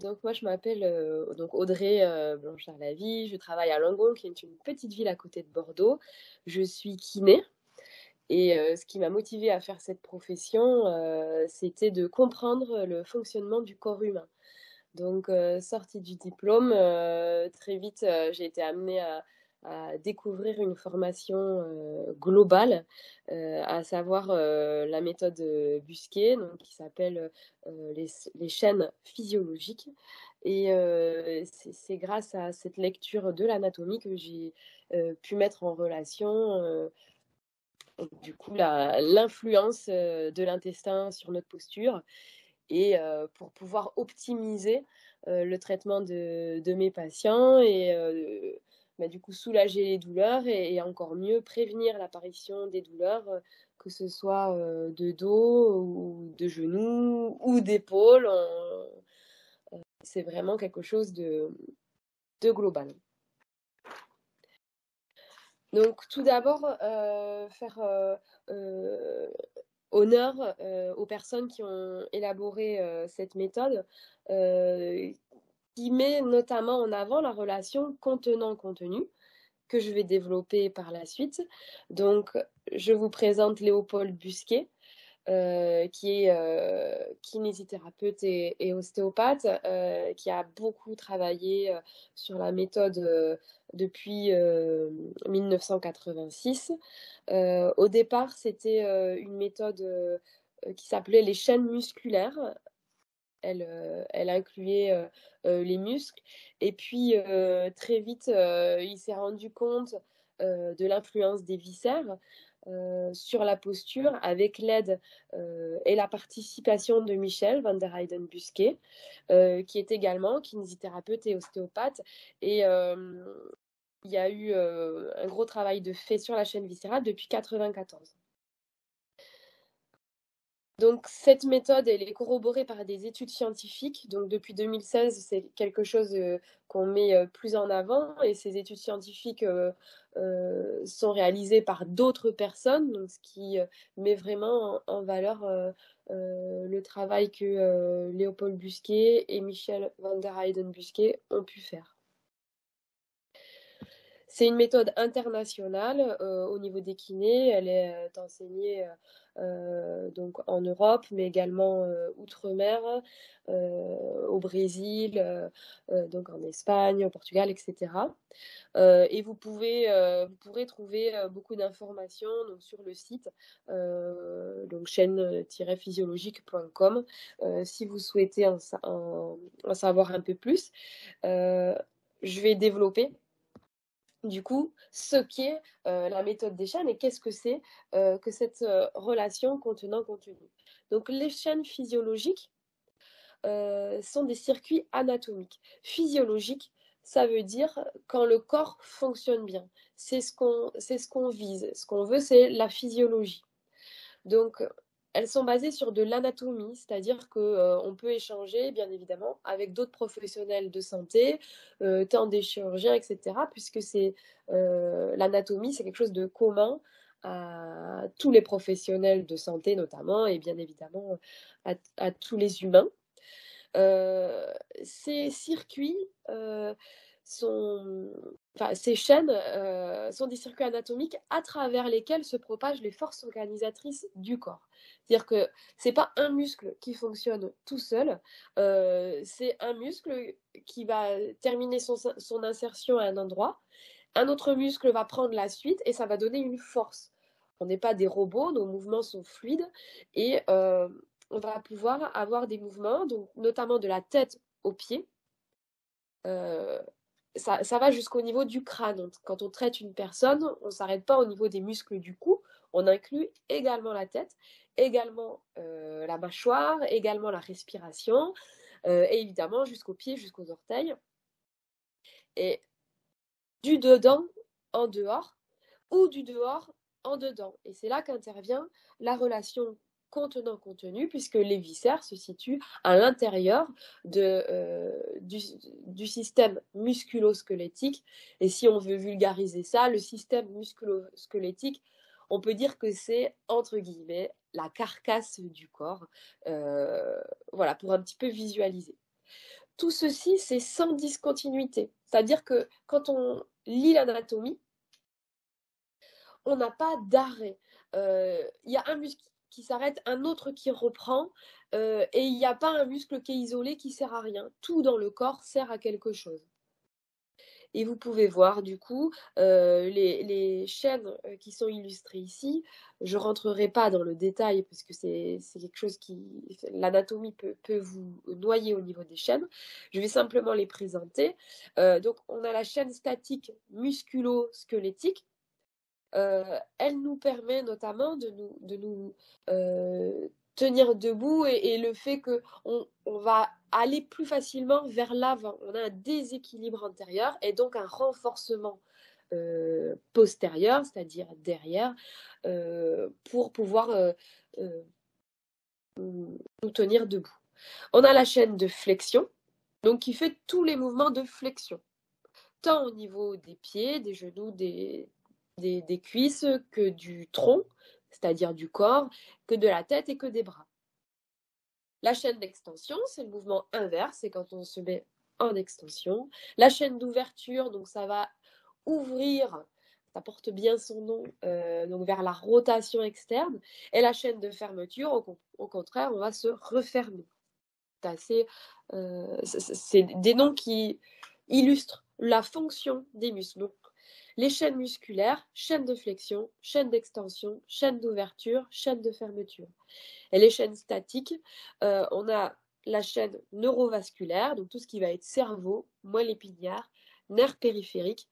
Donc moi je m'appelle, donc Audrey, Blanchard-Lavie. Je travaille à Langon, qui est une petite ville à côté de Bordeaux. Je suis kiné et ce qui m'a motivée à faire cette profession, c'était de comprendre le fonctionnement du corps humain. Donc, sortie du diplôme, très vite, j'ai été amenée à découvrir une formation globale, à savoir la méthode Busquet, donc, qui s'appelle les chaînes physiologiques. Et c'est grâce à cette lecture de l'anatomie que j'ai pu mettre en relation du coup l'influence de l'intestin sur notre posture et pour pouvoir optimiser le traitement de mes patients et bah, du coup soulager les douleurs et encore mieux prévenir l'apparition des douleurs, que ce soit de dos ou de genoux ou d'épaule. C'est vraiment quelque chose de global. Donc tout d'abord, faire euh, honneur aux personnes qui ont élaboré cette méthode, euh, qui met notamment en avant la relation contenant-contenu que je vais développer par la suite. Donc, je vous présente Léopold Busquet, qui est kinésithérapeute et ostéopathe, qui a beaucoup travaillé sur la méthode depuis 1986. Au départ, c'était une méthode qui s'appelait les chaînes musculaires. Elle incluait les muscles. Et puis, très vite, il s'est rendu compte de l'influence des viscères sur la posture avec l'aide et la participation de Michel van der Heyden-Busquet, qui est également kinésithérapeute et ostéopathe. Et il y a eu un gros travail de fait sur la chaîne viscérale depuis 1994. Donc, cette méthode, elle est corroborée par des études scientifiques. Donc, depuis 2016, c'est quelque chose qu'on met plus en avant. Et ces études scientifiques sont réalisées par d'autres personnes, donc, ce qui met vraiment en valeur le travail que Léopold Busquet et Michel van der Heyden-Busquet ont pu faire. C'est une méthode internationale au niveau des kinés. Elle est enseignée donc en Europe, mais également outre-mer, au Brésil, donc en Espagne, au Portugal, etc. Et vous pourrez trouver beaucoup d'informations donc, sur le site, donc chaîne-physiologique.com, si vous souhaitez en savoir un peu plus. Je vais développer du coup, ce qu'est la méthode des chaînes et qu'est-ce que c'est que cette relation contenant-contenu. Donc, les chaînes physiologiques sont des circuits anatomiques. Physiologiques, ça veut dire quand le corps fonctionne bien. C'est ce qu'on vise. Ce qu'on veut, c'est la physiologie. Donc, elles sont basées sur de l'anatomie, c'est-à-dire qu'on peut échanger, bien évidemment, avec d'autres professionnels de santé, tant des chirurgiens, etc., puisque l'anatomie, c'est quelque chose de commun à tous les professionnels de santé, notamment, et bien évidemment à tous les humains. Ces circuits sont, enfin, ces chaînes sont des circuits anatomiques à travers lesquels se propagent les forces organisatrices du corps. C'est-à-dire que c'est pas un muscle qui fonctionne tout seul, c'est un muscle qui va terminer son insertion à un endroit, un autre muscle va prendre la suite et ça va donner une force. On n'est pas des robots, nos mouvements sont fluides et on va pouvoir avoir des mouvements, donc notamment de la tête aux pieds. Euh, ça va jusqu'au niveau du crâne. Quand on traite une personne, on ne s'arrête pas au niveau des muscles du cou, on inclut également la tête, également la mâchoire, également la respiration, et évidemment jusqu'aux pieds, jusqu'aux orteils. Et du dedans en dehors, ou du dehors en dedans. Et c'est là qu'intervient la relation contenant-contenu, puisque les viscères se situent à l'intérieur du système musculo-squelettique. Et si on veut vulgariser ça, le système musculo-squelettique, on peut dire que c'est, entre guillemets, la carcasse du corps. Voilà, pour un petit peu visualiser. Tout ceci, c'est sans discontinuité. C'est-à-dire que quand on lit l'anatomie, on n'a pas d'arrêt. Il y a un muscle qui s'arrête, un autre qui reprend, et il n'y a pas un muscle qui est isolé qui sert à rien. Tout dans le corps sert à quelque chose. Et vous pouvez voir du coup les chaînes qui sont illustrées ici. Je ne rentrerai pas dans le détail parce que c'est quelque chose qui... L'anatomie peut vous noyer au niveau des chaînes. Je vais simplement les présenter. Donc on a la chaîne statique musculo-squelettique. Elle nous permet notamment de nous tenir debout et le fait qu'on va aller plus facilement vers l'avant. On a un déséquilibre antérieur et donc un renforcement postérieur, c'est-à-dire derrière, pour pouvoir nous tenir debout. On a la chaîne de flexion, donc qui fait tous les mouvements de flexion, tant au niveau des pieds, des genoux, des cuisses, que du tronc, c'est-à-dire du corps, que de la tête et que des bras. La chaîne d'extension, c'est le mouvement inverse, c'est quand on se met en extension. La chaîne d'ouverture, donc ça va ouvrir, ça porte bien son nom, donc vers la rotation externe. Et la chaîne de fermeture, au contraire, on va se refermer. C'est des noms qui illustrent la fonction des muscles. Donc, les chaînes musculaires, chaîne de flexion, chaîne d'extension, chaîne d'ouverture, chaîne de fermeture. Et les chaînes statiques, on a la chaîne neurovasculaire, donc tout ce qui va être cerveau, moelle épinière, nerfs périphériques,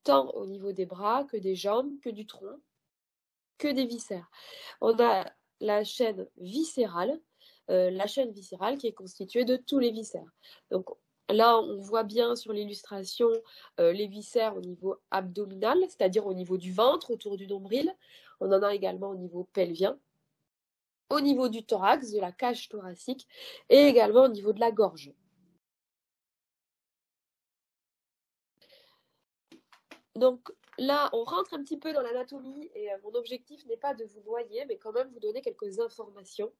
tant au niveau des bras que des jambes, que du tronc, que des viscères. On a la chaîne viscérale, qui est constituée de tous les viscères. Donc là, on voit bien sur l'illustration les viscères au niveau abdominal, c'est-à-dire au niveau du ventre, autour du nombril. On en a également au niveau pelvien, au niveau du thorax, de la cage thoracique, et également au niveau de la gorge. Donc là, on rentre un petit peu dans l'anatomie, et mon objectif n'est pas de vous noyer, mais quand même vous donner quelques informations.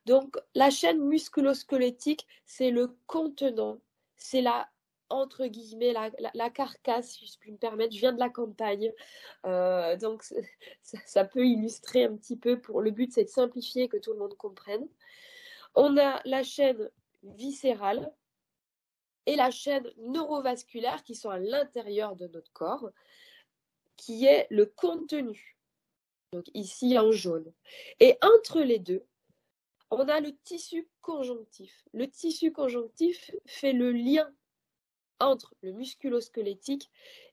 Donc, la chaîne musculo-squelettique, c'est le contenant, c'est entre guillemets, la carcasse, si je puis me permettre. Je viens de la campagne, donc ça peut illustrer un petit peu. Le but, c'est de simplifier, que tout le monde comprenne. On a la chaîne viscérale et la chaîne neurovasculaire qui sont à l'intérieur de notre corps, qui est le contenu. Donc ici en jaune. Et entre les deux, on a le tissu conjonctif. Le tissu conjonctif fait le lien entre le musculo-squelettique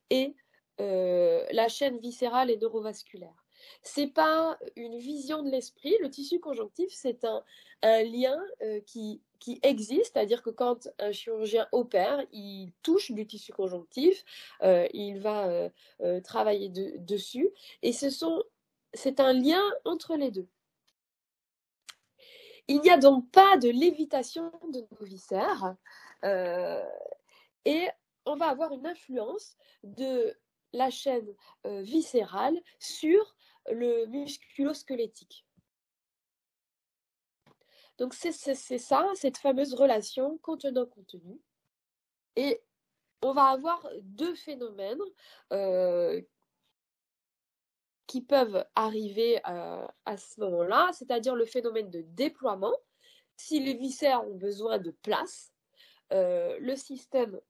et la chaîne viscérale et neurovasculaire. C'est pas une vision de l'esprit. Le tissu conjonctif, c'est un lien qui existe, c'est-à-dire que quand un chirurgien opère, il touche du tissu conjonctif, il va travailler dessus, et c'est un lien entre les deux. Il n'y a donc pas de lévitation de nos viscères et on va avoir une influence de la chaîne viscérale sur le musculo-squelettique. Donc c'est ça, cette fameuse relation contenant-contenu. Et on va avoir deux phénomènes qui peuvent arriver à ce moment-là, c'est-à-dire le phénomène de déploiement. Si les viscères ont besoin de place, le système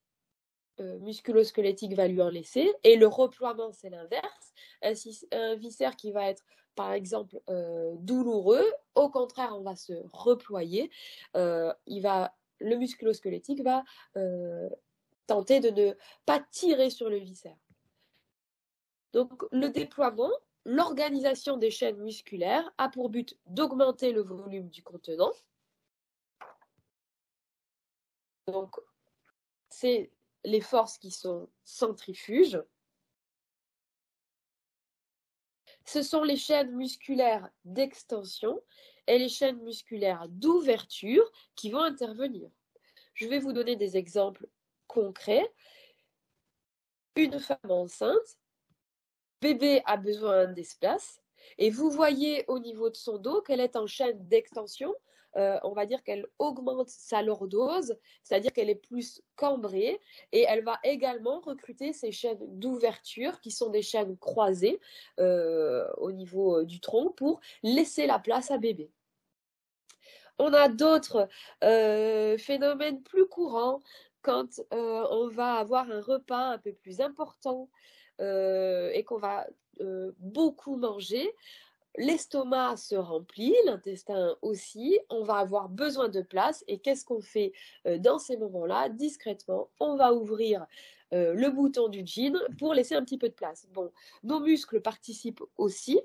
musculo-squelettique va lui en laisser, et le reploiement, c'est l'inverse. Un viscère qui va être, par exemple, douloureux, au contraire, on va se reployer. Le musculo-squelettique va tenter de ne pas tirer sur le viscère. Donc, le déploiement, l'organisation des chaînes musculaires a pour but d'augmenter le volume du contenant. Donc, c'est les forces qui sont centrifuges. Ce sont les chaînes musculaires d'extension et les chaînes musculaires d'ouverture qui vont intervenir. Je vais vous donner des exemples concrets. Une femme enceinte, bébé a besoin d'espace, et vous voyez au niveau de son dos qu'elle est en chaîne d'extension on va dire qu'elle augmente sa lordose, c'est-à-dire qu'elle est plus cambrée, et elle va également recruter ces chaînes d'ouverture qui sont des chaînes croisées au niveau du tronc pour laisser la place à bébé. On a d'autres phénomènes plus courants quand on va avoir un repas un peu plus important et qu'on va beaucoup manger. L'estomac se remplit, l'intestin aussi, on va avoir besoin de place et qu'est-ce qu'on fait dans ces moments-là? Discrètement, on va ouvrir le bouton du jean pour laisser un petit peu de place. Bon, nos muscles participent aussi.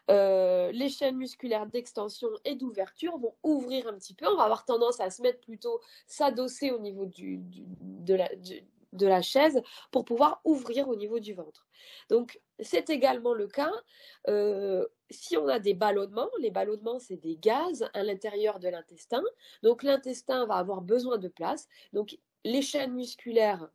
Les chaînes musculaires d'extension et d'ouverture vont ouvrir un petit peu. On va avoir tendance à se mettre plutôt, s'adosser au niveau de la chaise pour pouvoir ouvrir au niveau du ventre. Donc, c'est également le cas si on a des ballonnements. Les ballonnements, c'est des gaz à l'intérieur de l'intestin. Donc, l'intestin va avoir besoin de place. Donc, les chaînes musculaires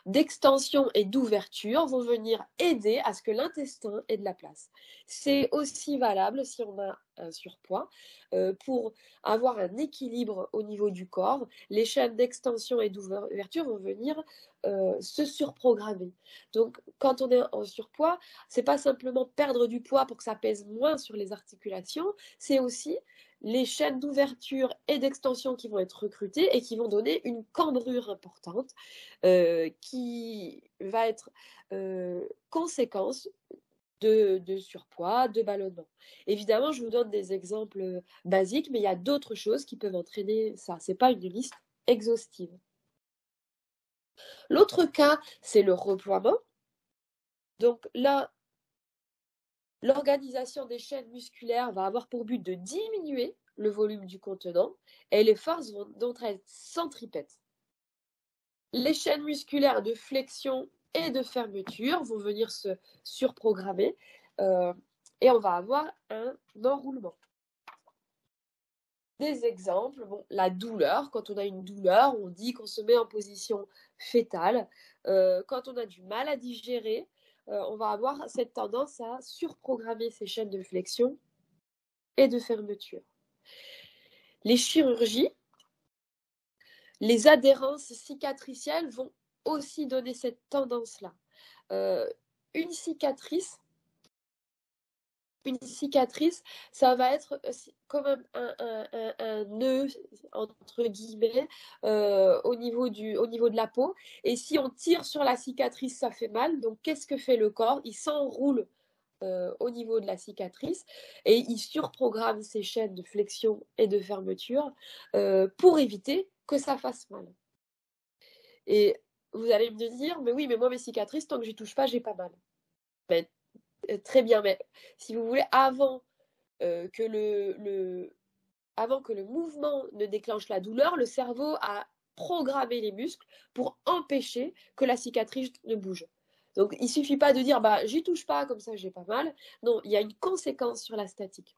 d'extension et d'ouverture vont venir aider à ce que l'intestin ait de la place. C'est aussi valable si on a un surpoids. Pour avoir un équilibre au niveau du corps, les chaînes d'extension et d'ouverture vont venir se surprogrammer. Donc, quand on est en surpoids, c'est pas simplement perdre du poids pour que ça pèse moins sur les articulations, c'est aussi les chaînes d'ouverture et d'extension qui vont être recrutées et qui vont donner une cambrure importante qui va être conséquence de surpoids, de ballonnement. Évidemment, je vous donne des exemples basiques, mais il y a d'autres choses qui peuvent entraîner ça. Ce n'est pas une liste exhaustive. L'autre cas, c'est le reploiement. Donc là, l'organisation des chaînes musculaires va avoir pour but de diminuer le volume du contenant et les forces vont donc être centripètes. Les chaînes musculaires de flexion et de fermeture vont venir se surprogrammer et on va avoir un enroulement. Des exemples, bon, la douleur. Quand on a une douleur, on dit qu'on se met en position fétale. Quand on a du mal à digérer, on va avoir cette tendance à surprogrammer ces chaînes de flexion et de fermeture. Les chirurgies, les adhérences cicatricielles vont aussi donner cette tendance-là. Une cicatrice, ça va être comme un nœud, entre guillemets, au niveau de la peau. Et si on tire sur la cicatrice, ça fait mal. Donc, qu'est-ce que fait le corps? Il s'enroule au niveau de la cicatrice et il surprogramme ses chaînes de flexion et de fermeture pour éviter que ça fasse mal. Et vous allez me dire, mais oui, mais moi, mes cicatrices, tant que j'y touche pas, j'ai pas mal. Ben, très bien, mais si vous voulez, avant que le mouvement ne déclenche la douleur, le cerveau a programmé les muscles pour empêcher que la cicatrice ne bouge. Donc, il ne suffit pas de dire, bah, j'y touche pas, comme ça, j'ai pas mal. Non, il y a une conséquence sur la statique.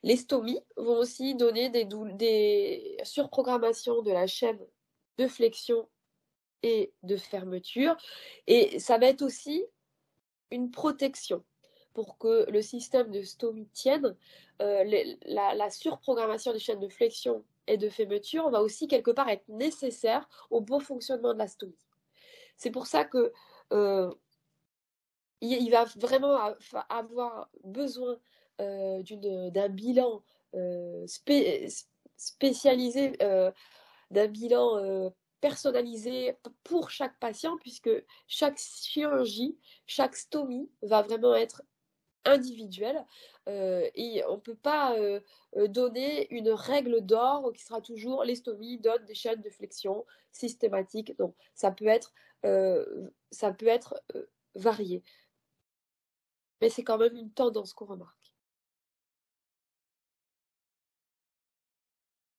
Les stomies vont aussi donner des surprogrammations de la chaîne de flexion et de fermeture. Et ça va être aussi une protection pour que le système de stomie tienne. La surprogrammation des chaînes de flexion et de fermeture va aussi quelque part être nécessaire au bon fonctionnement de la stomie. C'est pour ça que il va vraiment avoir besoin d'un bilan spécialisé, d'un bilan personnalisé pour chaque patient, puisque chaque chirurgie, chaque stomie va vraiment être individuelle et on ne peut pas donner une règle d'or qui sera toujours les stomies donnent des chaînes de flexion systématiques. Donc ça peut être varié, mais c'est quand même une tendance qu'on remarque.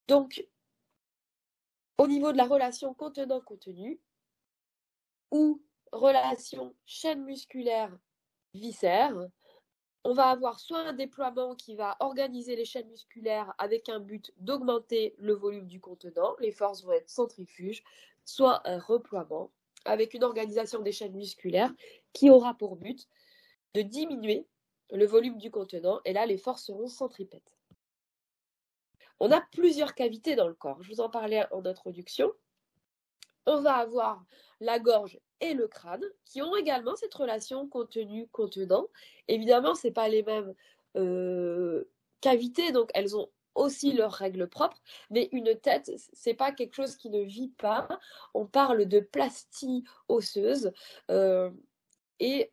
Donc, au niveau de la relation contenant-contenu ou relation chaîne musculaire viscère, on va avoir soit un déploiement qui va organiser les chaînes musculaires avec un but d'augmenter le volume du contenant, les forces vont être centrifuges, soit un reploiement avec une organisation des chaînes musculaires qui aura pour but de diminuer le volume du contenant, et là, les forces seront centripètes. On a plusieurs cavités dans le corps. Je vous en parlais en introduction. On va avoir la gorge et le crâne qui ont également cette relation contenu-contenant. Évidemment, ce n'est pas les mêmes cavités, donc elles ont aussi leurs règles propres, mais une tête, ce n'est pas quelque chose qui ne vit pas. On parle de plastie osseuse et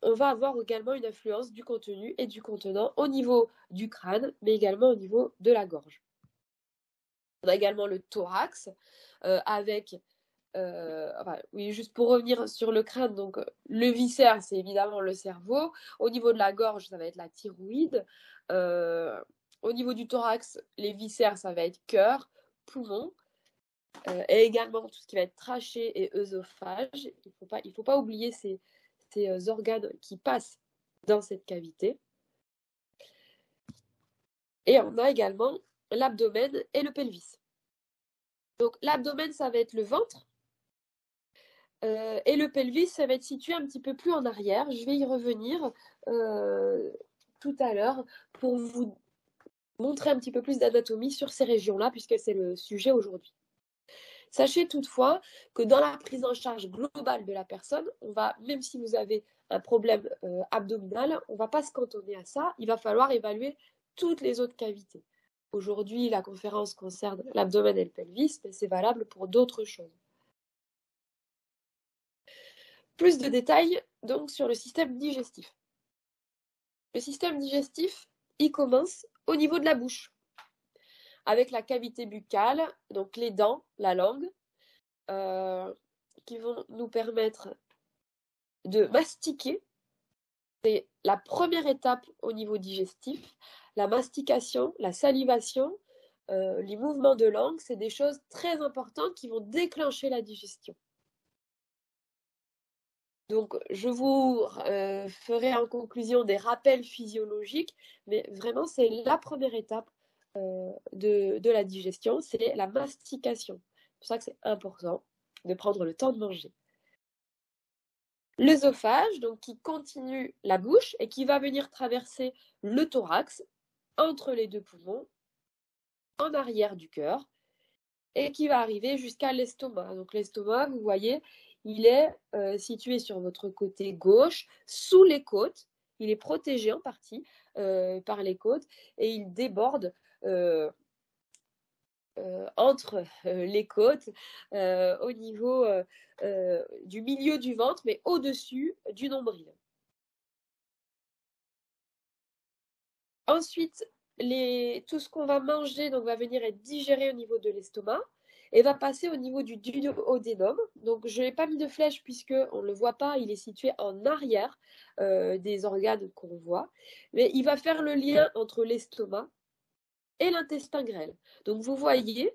on va avoir également une influence du contenu et du contenant au niveau du crâne, mais également au niveau de la gorge. On a également le thorax avec oui, juste pour revenir sur le crâne, donc le viscère, c'est évidemment le cerveau. Au niveau de la gorge, ça va être la thyroïde. Au niveau du thorax, les viscères, ça va être cœur, poumon, et également tout ce qui va être trachée et œsophage. Il faut pas oublier ces organes qui passent dans cette cavité. Et on a également l'abdomen et le pelvis. Donc l'abdomen, ça va être le ventre. Et le pelvis, ça va être situé un petit peu plus en arrière. Je vais y revenir tout à l'heure pour vous montrer un petit peu plus d'anatomie sur ces régions-là, puisque c'est le sujet aujourd'hui. Sachez toutefois que dans la prise en charge globale de la personne, même si vous avez un problème abdominal, on ne va pas se cantonner à ça. Il va falloir évaluer toutes les autres cavités. Aujourd'hui, la conférence concerne l'abdomen et le pelvis, mais c'est valable pour d'autres choses. Plus de détails donc sur le système digestif. Le système digestif, il commence au niveau de la bouche, avec la cavité buccale, donc les dents, la langue, qui vont nous permettre de mastiquer. C'est la première étape au niveau digestif. La mastication, la salivation, les mouvements de langue, c'est des choses très importantes qui vont déclencher la digestion. Donc, je vous ferai en conclusion des rappels physiologiques, mais vraiment, c'est la première étape de la digestion, c'est la mastication. C'est pour ça que c'est important de prendre le temps de manger. L'œsophage, donc qui continue la bouche et qui va venir traverser le thorax entre les deux poumons, en arrière du cœur, et qui va arriver jusqu'à l'estomac. Donc l'estomac, vous voyez, il est situé sur votre côté gauche, sous les côtes. Il est protégé en partie par les côtes et il déborde entre les côtes au niveau du milieu du ventre, mais au-dessus du nombril. Ensuite, tout ce qu'on va manger donc, va venir être digéré au niveau de l'estomac et va passer au niveau du duodénum. Donc, je n'ai pas mis de flèche puisqu'on ne le voit pas, il est situé en arrière des organes qu'on voit. Mais il va faire le lien entre l'estomac et l'intestin grêle. Donc, vous voyez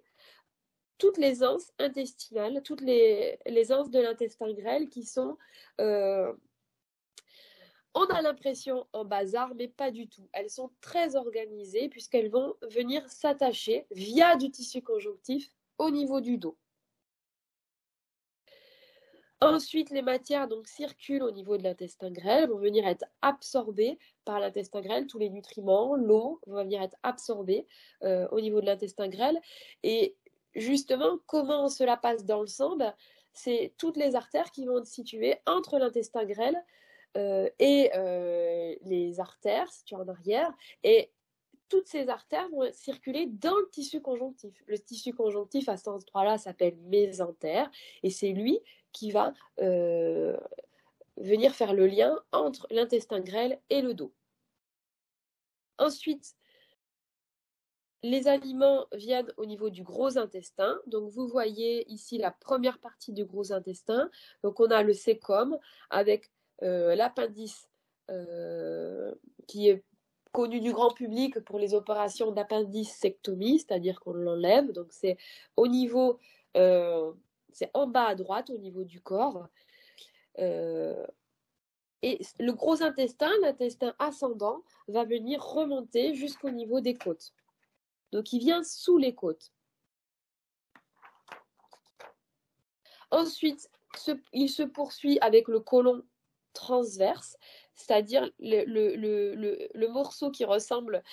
toutes les anses intestinales, toutes les anses de l'intestin grêle qui sont... on a l'impression en bazar, mais pas du tout. Elles sont très organisées puisqu'elles vont venir s'attacher via du tissu conjonctif au niveau du dos. Ensuite, les matières donc, circulent au niveau de l'intestin grêle, vont venir être absorbées par l'intestin grêle. Tous les nutriments, l'eau vont venir être absorbés au niveau de l'intestin grêle. Et justement, comment cela passe dans le sang? C'est toutes les artères qui vont être situées entre l'intestin grêle et les artères situées en arrière. Et toutes ces artères vont circuler dans le tissu conjonctif. Le tissu conjonctif, à cet endroit-là, s'appelle mésentère, et c'est lui qui va venir faire le lien entre l'intestin grêle et le dos. Ensuite, les aliments viennent au niveau du gros intestin. Donc, vous voyez ici la première partie du gros intestin. Donc, on a le cécum avec l'appendice qui est connu du grand public pour les opérations d'appendicectomie, c'est-à-dire qu'on l'enlève. Donc, c'est au niveau, c'est en bas à droite, au niveau du corps. Et le gros intestin, l'intestin ascendant, va venir remonter jusqu'au niveau des côtes. Donc, il vient sous les côtes. Ensuite, il se poursuit avec le côlon transverse, c'est-à-dire le morceau qui ressemble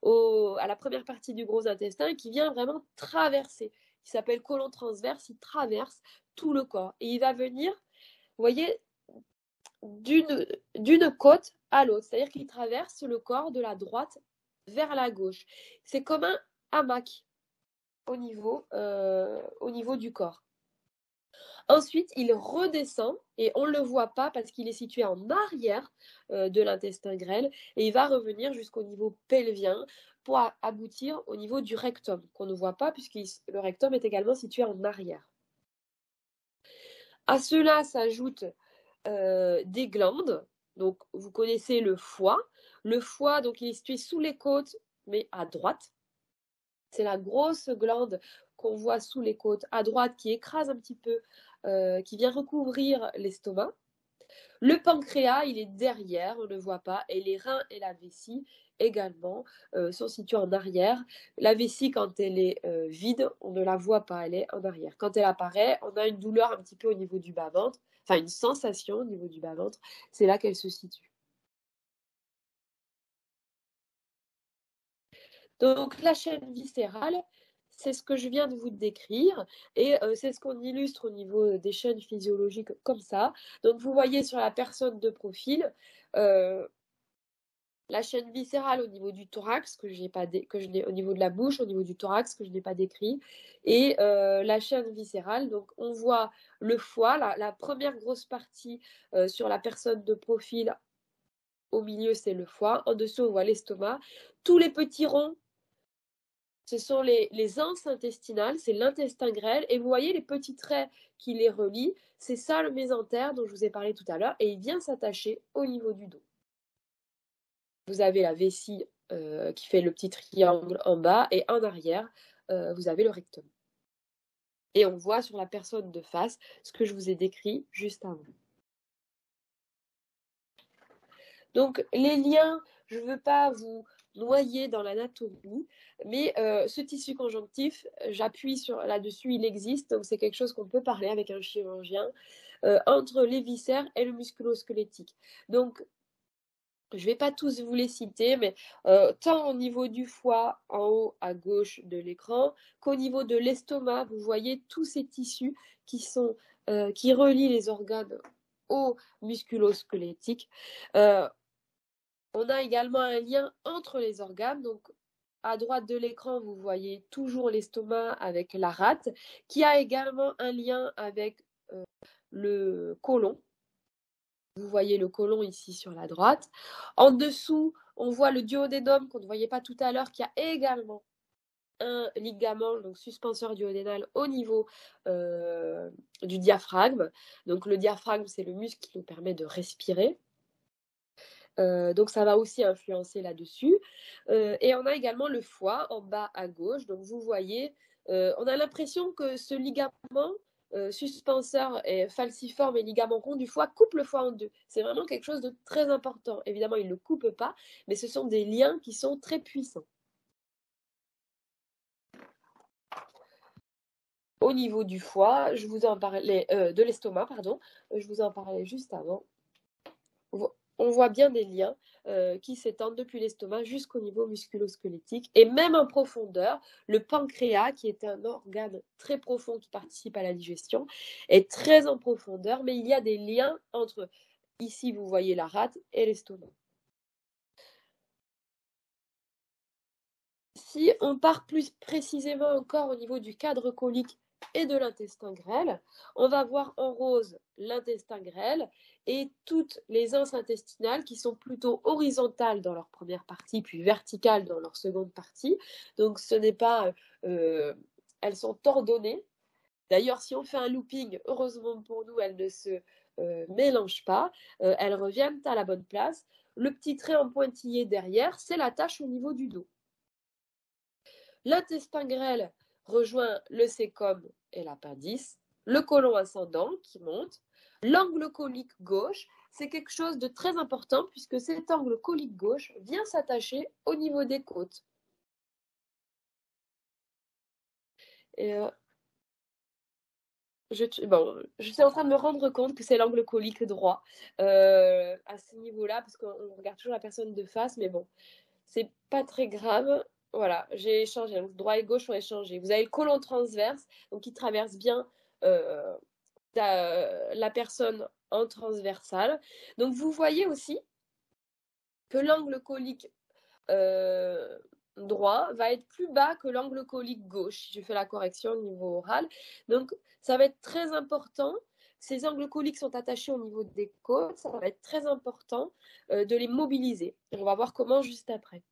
à la première partie du gros intestin et qui vient vraiment traverser. Il s'appelle côlon transverse, il traverse tout le corps. Et il va venir, vous voyez, d'une côte à l'autre, c'est-à-dire qu'il traverse le corps de la droite vers la gauche. C'est comme un hamac au niveau du corps. Ensuite, il redescend et on ne le voit pas parce qu'il est situé en arrière de l'intestin grêle et il va revenir jusqu'au niveau pelvien pour aboutir au niveau du rectum qu'on ne voit pas puisque le rectum est également situé en arrière. À cela s'ajoutent des glandes. Donc, vous connaissez le foie. Le foie, donc, il est situé sous les côtes, mais à droite. C'est la grosse glande qu'on voit sous les côtes à droite qui écrase un petit peu, qui vient recouvrir l'estomac. Le pancréas, il est derrière, on ne le voit pas, et les reins et la vessie également sont situés en arrière. La vessie, quand elle est vide, on ne la voit pas, elle est en arrière. Quand elle apparaît, on a une douleur un petit peu au niveau du bas-ventre, enfin une sensation au niveau du bas-ventre, c'est là qu'elle se situe. Donc la chaîne viscérale, c'est ce que je viens de vous décrire et c'est ce qu'on illustre au niveau des chaînes physiologiques comme ça. Donc vous voyez sur la personne de profil la chaîne viscérale au niveau du thorax que je n'ai au niveau de la bouche, au niveau du thorax que je n'ai pas décrit et la chaîne viscérale. Donc on voit le foie, la première grosse partie sur la personne de profil. Au milieu, c'est le foie. En dessous, on voit l'estomac. Tous les petits ronds, ce sont les anses intestinales, c'est l'intestin grêle. Et vous voyez les petits traits qui les relient, c'est ça le mésentère dont je vous ai parlé tout à l'heure. Et il vient s'attacher au niveau du dos. Vous avez la vessie qui fait le petit triangle en bas et en arrière, vous avez le rectum. Et on voit sur la personne de face ce que je vous ai décrit juste avant. Donc les liens, je ne veux pas vous noyer dans l'anatomie, mais ce tissu conjonctif, j'appuie là-dessus, il existe, donc c'est quelque chose qu'on peut parler avec un chirurgien, entre les viscères et le musculo-squelettique. Donc, je ne vais pas tous vous les citer, mais tant au niveau du foie, en haut à gauche de l'écran, qu'au niveau de l'estomac, vous voyez tous ces tissus qui relient les organes au musculo-squelettique. On a également un lien entre les organes. Donc, à droite de l'écran, vous voyez toujours l'estomac avec la rate, qui a également un lien avec le côlon. Vous voyez le côlon ici sur la droite. En dessous, on voit le duodénum qu'on ne voyait pas tout à l'heure, qui a également un ligament, donc suspenseur duodénal au niveau du diaphragme. Donc le diaphragme, c'est le muscle qui nous permet de respirer. Donc ça va aussi influencer là-dessus. Et on a également le foie en bas à gauche. Donc vous voyez, on a l'impression que ce ligament suspenseur et falciforme et ligament rond du foie coupe le foie en deux. C'est vraiment quelque chose de très important. Évidemment, il ne le coupe pas, mais ce sont des liens qui sont très puissants. Au niveau du foie, je vous en parlais, de l'estomac, pardon, je vous en parlais juste avant. On voit bien des liens qui s'étendent depuis l'estomac jusqu'au niveau musculo-squelettique et même en profondeur. Le pancréas, qui est un organe très profond qui participe à la digestion, est très en profondeur, mais il y a des liens entre, ici vous voyez la rate et l'estomac. Si on part plus précisément encore au niveau du cadre colique et de l'intestin grêle, on va voir en rose l'intestin grêle et toutes les anses intestinales qui sont plutôt horizontales dans leur première partie, puis verticales dans leur seconde partie. Donc ce n'est pas... elles sont ordonnées. D'ailleurs, si on fait un looping, heureusement pour nous, elles ne se mélangent pas. Elles reviennent à la bonne place. Le petit trait en pointillé derrière, c'est la tache au niveau du dos. L'intestin grêle rejoint le cécum et l'appendice, le côlon ascendant qui monte. L'angle colique gauche, c'est quelque chose de très important puisque cet angle colique gauche vient s'attacher au niveau des côtes. Et je suis en train de me rendre compte que c'est l'angle colique droit à ce niveau-là, parce qu'on regarde toujours la personne de face, mais bon, c'est pas très grave. Voilà, j'ai échangé. Donc, droit et gauche ont échangé. Vous avez le côlon transverse, donc qui traverse bien euh, la personne en transversale. Donc, vous voyez aussi que l'angle colique euh, droit va être plus bas que l'angle colique gauche, si je fais la correction au niveau oral. Donc, ça va être très important. Ces angles coliques sont attachés au niveau des côtes. Ça va être très important de les mobiliser. On va voir comment juste après.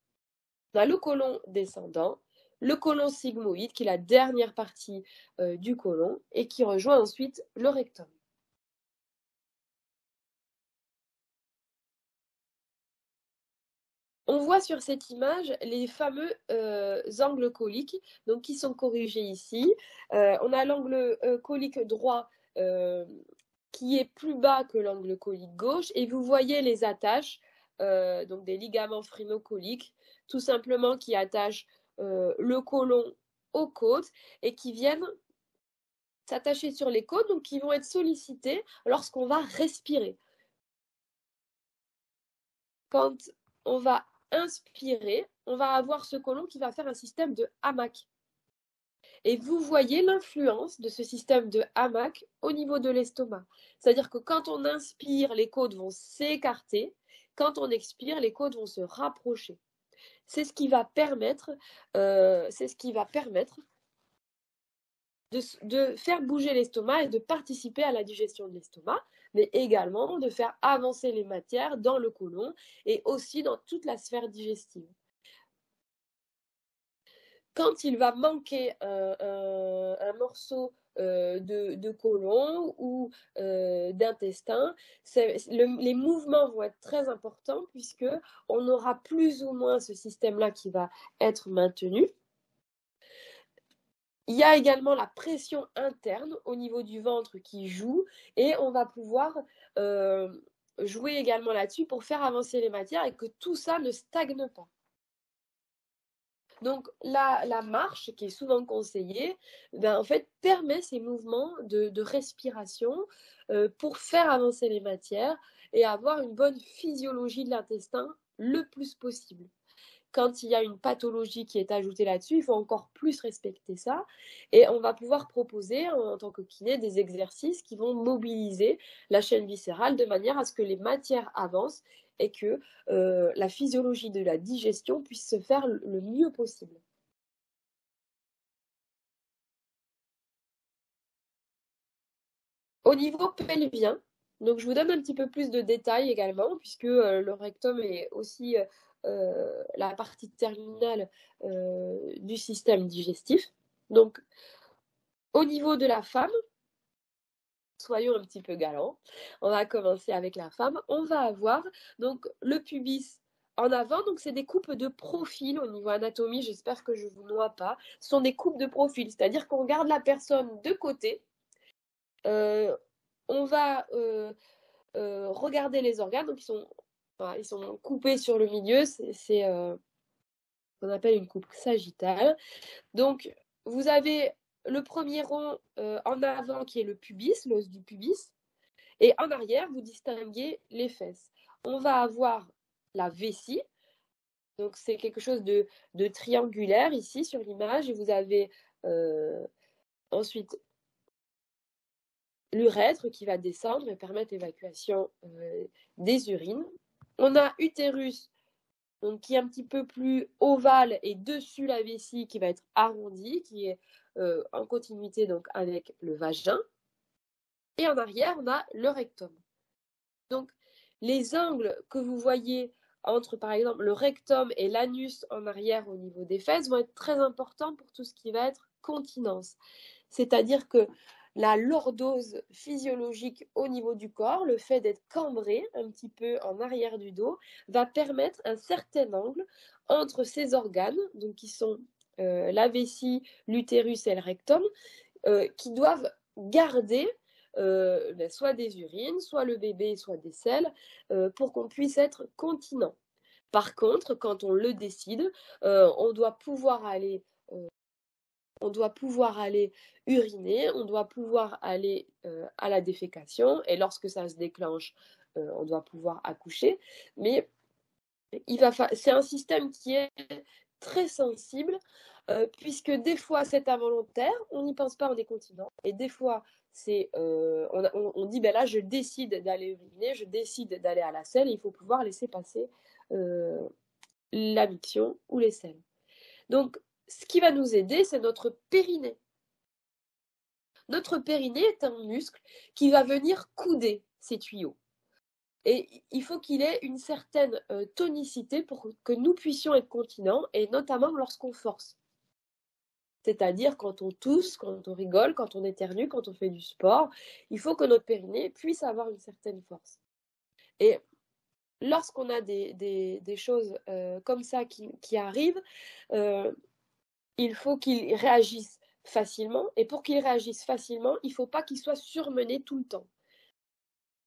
On a le côlon descendant, le côlon sigmoïde, qui est la dernière partie du côlon, et qui rejoint ensuite le rectum. On voit sur cette image les fameux angles coliques, donc qui sont corrigés ici. On a l'angle colique droit qui est plus bas que l'angle colique gauche, et vous voyez les attaches, donc des ligaments phrénocoliques, tout simplement qui attachent le côlon aux côtes et qui viennent s'attacher sur les côtes, donc qui vont être sollicités lorsqu'on va respirer. Quand on va inspirer, on va avoir ce côlon qui va faire un système de hamac. Et vous voyez l'influence de ce système de hamac au niveau de l'estomac. C'est-à-dire que quand on inspire, les côtes vont s'écarter. Quand on expire, les côtes vont se rapprocher. C'est ce qui va permettre, de faire bouger l'estomac et de participer à la digestion de l'estomac, mais également de faire avancer les matières dans le côlon et aussi dans toute la sphère digestive. Quand il va manquer un morceau de côlon ou d'intestin, les mouvements vont être très importants puisque on aura plus ou moins ce système-là qui va être maintenu. Il y a également la pression interne au niveau du ventre qui joue et on va pouvoir jouer également là-dessus pour faire avancer les matières et que tout ça ne stagne pas. Donc la marche, qui est souvent conseillée, ben, en fait, permet ces mouvements de respiration pour faire avancer les matières et avoir une bonne physiologie de l'intestin le plus possible. Quand il y a une pathologie qui est ajoutée là-dessus, il faut encore plus respecter ça. Et on va pouvoir proposer, en tant que kiné, des exercices qui vont mobiliser la chaîne viscérale de manière à ce que les matières avancent et que la physiologie de la digestion puisse se faire le mieux possible. Au niveau pelvien, donc je vous donne un petit peu plus de détails également, puisque le rectum est aussi la partie terminale du système digestif. Donc, au niveau de la femme, soyons un petit peu galants. On va commencer avec la femme. On va avoir donc le pubis en avant. Donc, c'est des coupes de profil au niveau anatomie. J'espère que je ne vous noie pas. Ce sont des coupes de profil, c'est-à-dire qu'on garde la personne de côté. On va regarder les organes. Donc, ils sont coupés sur le milieu. C'est ce qu'on appelle une coupe sagittale. Donc, vous avez le premier rond en avant qui est le pubis, l'os du pubis. Et en arrière, vous distinguez les fesses. On va avoir la vessie. Donc, c'est quelque chose de triangulaire ici sur l'image. Et vous avez ensuite l'urètre qui va descendre et permettre l'évacuation des urines. On a utérus donc, qui est un petit peu plus ovale et dessus la vessie qui va être arrondie, qui est en continuité donc avec le vagin. Et en arrière, on a le rectum. Donc, les angles que vous voyez entre, par exemple, le rectum et l'anus en arrière au niveau des fesses vont être très importants pour tout ce qui va être continence. C'est-à-dire que la lordose physiologique au niveau du corps, le fait d'être cambré un petit peu en arrière du dos, va permettre un certain angle entre ces organes, donc qui sont la vessie, l'utérus et le rectum, qui doivent garder soit des urines, soit le bébé, soit des selles, pour qu'on puisse être continent. Par contre, quand on le décide, on doit pouvoir aller on doit pouvoir aller uriner, on doit pouvoir aller à la défécation, et lorsque ça se déclenche, on doit pouvoir accoucher. Mais c'est un système qui est très sensible, puisque des fois c'est involontaire, on n'y pense pas, on est continent, et des fois on dit ben là je décide d'aller uriner, je décide d'aller à la selle, il faut pouvoir laisser passer la miction ou les selles. Donc ce qui va nous aider, c'est notre périnée. Notre périnée est un muscle qui va venir couder ces tuyaux. Et il faut qu'il ait une certaine tonicité pour que nous puissions être continents, et notamment lorsqu'on force. C'est-à-dire quand on tousse, quand on rigole, quand on éternue, quand on fait du sport, il faut que notre périnée puisse avoir une certaine force. Et lorsqu'on a des choses comme ça qui arrivent, il faut qu'il réagisse facilement. Et pour qu'il réagisse facilement, il ne faut pas qu'il soit surmené tout le temps.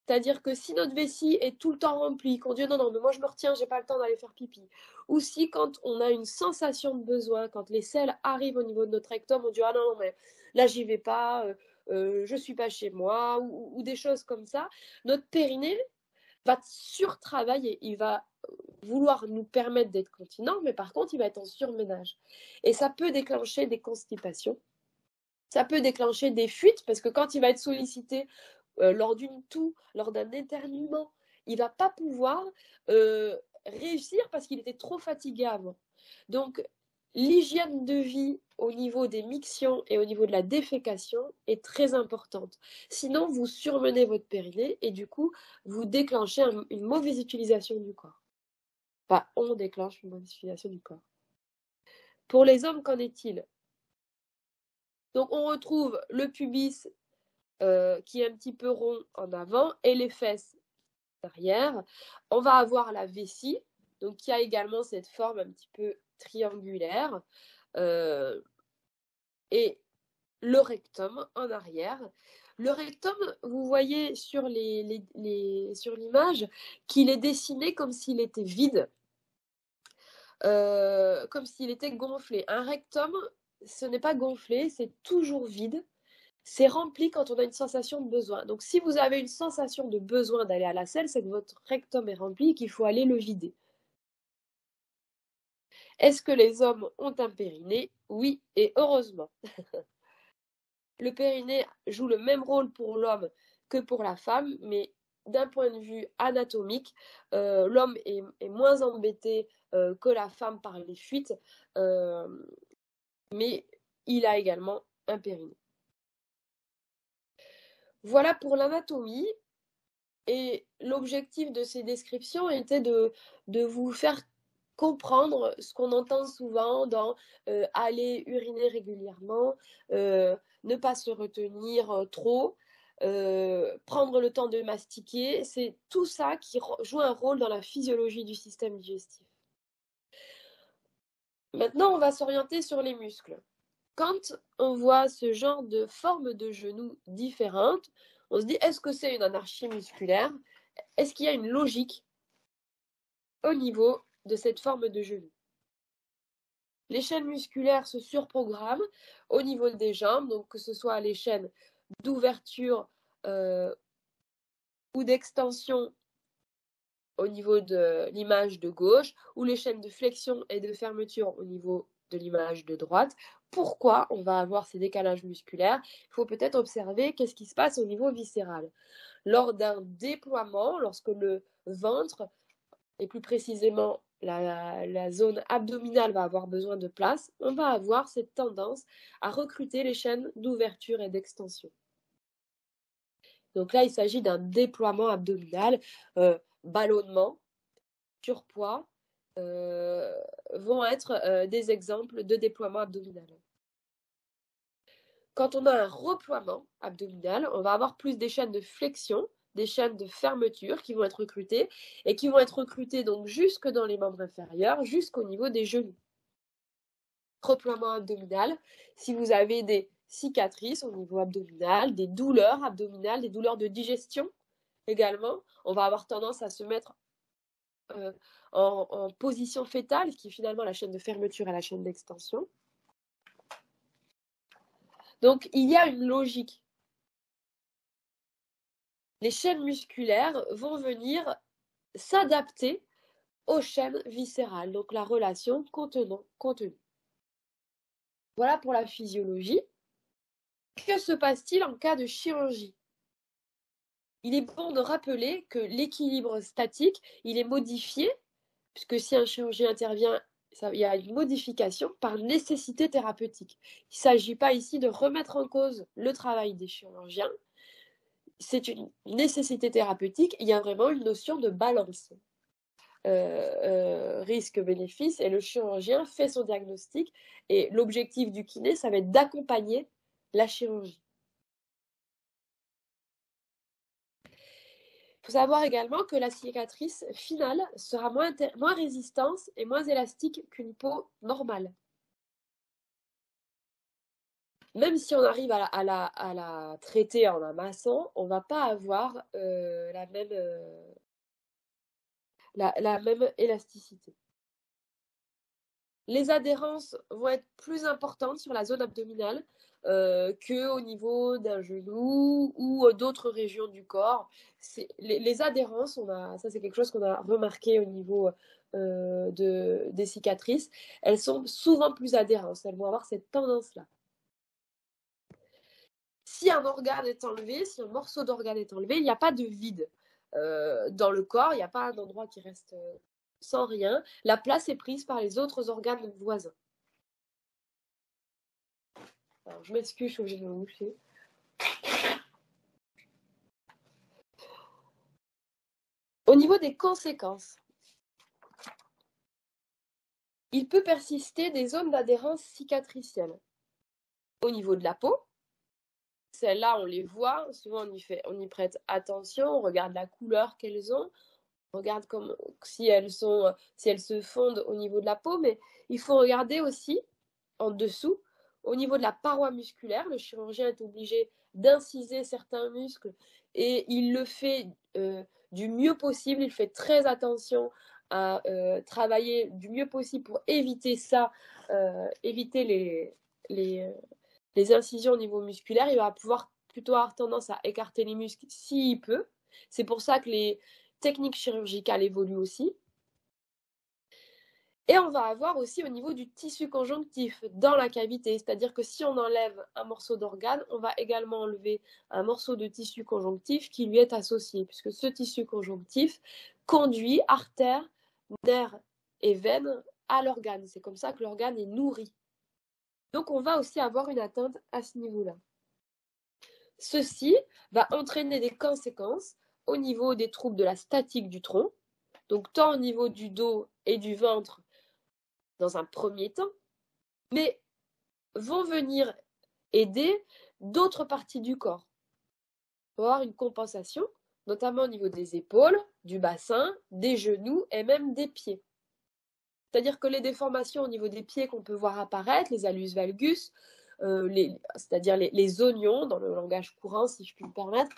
C'est-à-dire que si notre vessie est tout le temps remplie, qu'on dit non, mais moi je me retiens, j'ai pas le temps d'aller faire pipi. Ou si quand on a une sensation de besoin, quand les selles arrivent au niveau de notre rectum, on dit ah non, mais là j'y vais pas, je suis pas chez moi, ou des choses comme ça, notre périnée va surtravailler, il va vouloir nous permettre d'être continent, mais par contre il va être en surménage. Et ça peut déclencher des constipations, ça peut déclencher des fuites, parce que quand il va être sollicité lors d'une toux, lors d'un éternuement, il ne va pas pouvoir réussir parce qu'il était trop fatigué avant. Donc, l'hygiène de vie au niveau des mictions et au niveau de la défécation est très importante. Sinon, vous surmenez votre périnée et du coup, vous déclenchez une mauvaise utilisation du corps. Enfin, on déclenche une mauvaise utilisation du corps. Pour les hommes, qu'en est-il? Donc, on retrouve le pubis qui est un petit peu rond en avant et les fesses derrière. On va avoir la vessie, donc qui a également cette forme un petit peu triangulaire, et le rectum en arrière. Le rectum, vous voyez sur l'image qu'il est dessiné comme s'il était vide, comme s'il était gonflé. Un rectum, ce n'est pas gonflé, c'est toujours vide. C'est rempli quand on a une sensation de besoin. Donc, si vous avez une sensation de besoin d'aller à la selle, c'est que votre rectum est rempli et qu'il faut aller le vider. Est-ce que les hommes ont un périnée? Oui, et heureusement. Le périnée joue le même rôle pour l'homme que pour la femme, mais d'un point de vue anatomique, l'homme est moins embêté que la femme par les fuites, mais il a également un périnée. Voilà pour l'anatomie. Et l'objectif de ces descriptions était de vous faire comprendre ce qu'on entend souvent dans aller uriner régulièrement, ne pas se retenir trop, prendre le temps de mastiquer. C'est tout ça qui joue un rôle dans la physiologie du système digestif. Maintenant, on va s'orienter sur les muscles. Quand on voit ce genre de forme de genou différente, on se dit, est-ce que c'est une anarchie musculaire? Est-ce qu'il y a une logique au niveau de cette forme de genou? Les chaînes musculaires se surprogramment au niveau des jambes, donc que ce soit les chaînes d'ouverture ou d'extension au niveau de l'image de gauche, ou les chaînes de flexion et de fermeture au niveau de l'image de droite. Pourquoi on va avoir ces décalages musculaires? Il faut peut-être observer qu'est-ce qui se passe au niveau viscéral. Lors d'un déploiement, lorsque le ventre, et plus précisément la zone abdominale, va avoir besoin de place, on va avoir cette tendance à recruter les chaînes d'ouverture et d'extension. Donc là, il s'agit d'un déploiement abdominal, ballonnement, surpoids, vont être des exemples de déploiement abdominal. Quand on a un reploiement abdominal, on va avoir plus des chaînes de flexion, des chaînes de fermeture qui vont être recrutées et qui vont être recrutées donc jusque dans les membres inférieurs, jusqu'au niveau des genoux. Reploiement abdominal, si vous avez des cicatrices au niveau abdominal, des douleurs abdominales, des douleurs de digestion également, on va avoir tendance à se mettre en position fétale, qui est finalement la chaîne de fermeture et la chaîne d'extension. Donc, il y a une logique. Les chaînes musculaires vont venir s'adapter aux chaînes viscérales, donc la relation contenant-contenu. Voilà pour la physiologie. Que se passe-t-il en cas de chirurgie? Il est bon de rappeler que l'équilibre statique, il est modifié, puisque si un chirurgien intervient, il y a une modification par nécessité thérapeutique. Il ne s'agit pas ici de remettre en cause le travail des chirurgiens. C'est une nécessité thérapeutique. Il y a vraiment une notion de balance. Risque-bénéfice, et le chirurgien fait son diagnostic, et l'objectif du kiné, ça va être d'accompagner la chirurgie. Il faut savoir également que la cicatrice finale sera moins résistante et moins élastique qu'une peau normale. Même si on arrive à la traiter en la massant, on ne va pas avoir la même élasticité. Les adhérences vont être plus importantes sur la zone abdominale qu'au niveau d'un genou ou d'autres régions du corps. Les adhérences, ça c'est quelque chose qu'on a remarqué au niveau des cicatrices, elles sont souvent plus adhérentes, elles vont avoir cette tendance-là. Si un organe est enlevé, si un morceau d'organe est enlevé, il n'y a pas de vide dans le corps, il n'y a pas un endroit qui reste sans rien. La place est prise par les autres organes voisins. Alors, je m'excuse, je suis obligée de me moucher. Au niveau des conséquences, il peut persister des zones d'adhérence cicatricielle. Au niveau de la peau, celles-là, on les voit, souvent on y prête attention, on regarde la couleur qu'elles ont, on regarde si elles se fondent au niveau de la peau, mais il faut regarder aussi en dessous, au niveau de la paroi musculaire. Le chirurgien est obligé d'inciser certains muscles et il le fait du mieux possible, il fait très attention à travailler du mieux possible pour éviter ça, éviter les incisions au niveau musculaire. Il va pouvoir plutôt avoir tendance à écarter les muscles s'il peut. C'est pour ça que les techniques chirurgicales évoluent aussi. Et on va avoir aussi au niveau du tissu conjonctif dans la cavité, c'est-à-dire que si on enlève un morceau d'organe, on va également enlever un morceau de tissu conjonctif qui lui est associé, puisque ce tissu conjonctif conduit artères, nerfs et veines à l'organe. C'est comme ça que l'organe est nourri. Donc on va aussi avoir une atteinte à ce niveau-là. Ceci va entraîner des conséquences au niveau des troubles de la statique du tronc, donc tant au niveau du dos et du ventre dans un premier temps, mais vont venir aider d'autres parties du corps. On va avoir une compensation, notamment au niveau des épaules, du bassin, des genoux et même des pieds. C'est-à-dire que les déformations au niveau des pieds qu'on peut voir apparaître, les hallus valgus, c'est-à-dire les oignons dans le langage courant, si je puis me permettre,